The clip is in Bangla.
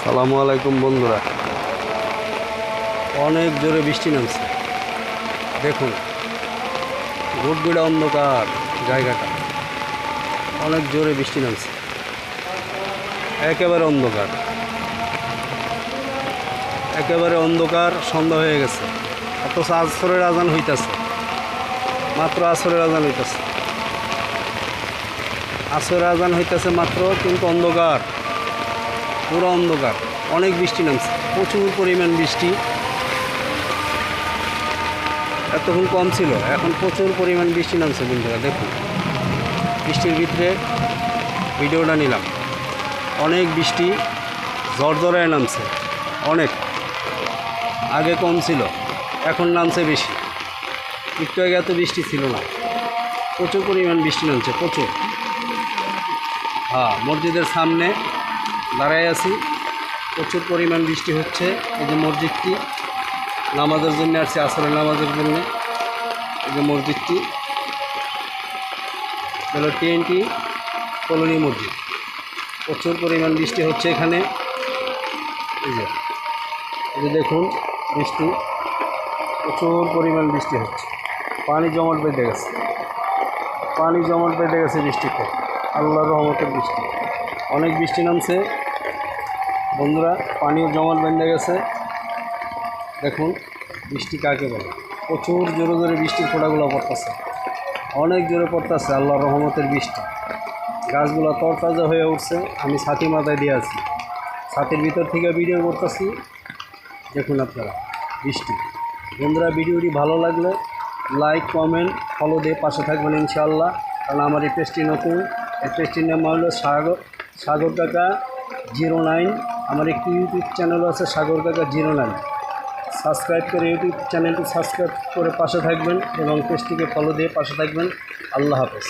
আসসালামু আলাইকুম বন্ধুরা, অনেক জোরে বৃষ্টি নামছে। দেখুন, ঘুটঘুটে অন্ধকার জায়গাটা, অনেক জোরে বৃষ্টি নামছে, একেবারে অন্ধকার, একেবারে অন্ধকার। সন্ধ্যা হয়ে গেছে, অথচ আসরের আজান হইতেছে, মাত্র আসরের আজান হইতেছে, আসরের আজান হইতেছে মাত্র, কিন্তু অন্ধকার, পুরো অন্ধকার। অনেক বৃষ্টি নামছে, প্রচুর পরিমাণ বৃষ্টি। এতক্ষণ কম ছিল, এখন প্রচুর পরিমাণ বৃষ্টি নামছে বন্ধুরা। দেখুন, বৃষ্টির ভিতরে ভিডিওটা নিলাম। অনেক বৃষ্টি ঝরঝরায় নামছে, অনেক। আগে কম ছিল, এখন নামছে বেশি। একটু আগে এত বৃষ্টি ছিল না, প্রচুর পরিমাণ বৃষ্টি নামছে, প্রচুর। মসজিদের সামনে দাঁড়ায় আছি, প্রচুর পরিমাণ বৃষ্টি হচ্ছে। এই যে মসজিদটি, নামাজের জন্য আসছে, আসরের নামাজের জন্য। এই যে মসজিদটি হলো TNT কলোনি মসজিদ। প্রচুর পরিমাণ বৃষ্টি হচ্ছে এখানে। এই যে দেখুন, বৃষ্টি, প্রচুর পরিমাণ বৃষ্টি হচ্ছে। পানি জমাট বেঁধে গেছে, পানি জমাট বেঁধে গেছে বৃষ্টিতে। আল্লাহর রহমতের বৃষ্টি, অনেক বৃষ্টি নামছে বন্ধুরা, পানিও জমাট বেঁধে গেছে। দেখুন বৃষ্টি কাকে বলে, প্রচুর জোরে জোরে বৃষ্টির ফোঁটাগুলো পড়তেছে, অনেক জোরে পড়তেছে আল্লাহর রহমতের বৃষ্টি। গাছগুলো তরতাজা হয়ে উঠছে। আমি ছাতি মাথায় দিয়ে আছি, ছাতির ভিতর থেকে ভিডিও করতেছি। দেখুন আপনারা বৃষ্টি। বন্ধুরা, ভিডিওটি ভালো লাগলে লাইক, কমেন্ট, ফলো দিয়ে পাশে থাকবেন ইনশাআল্লাহ। কারণ আমার এই পেজটি নতুন, এই পেজটির নাম হলো সাগর কাকা 09। আমার একটি ইউটিউব চ্যানেল আছে, সাগর কাকা 09। সাবস্ক্রাইব করে ইউটিউব চ্যানেলটি সাবস্ক্রাইব করে পাশে থাকবেন এবং পেজটিকে ফলো দিয়ে পাশে থাকবেন। আল্লাহ হাফেজ।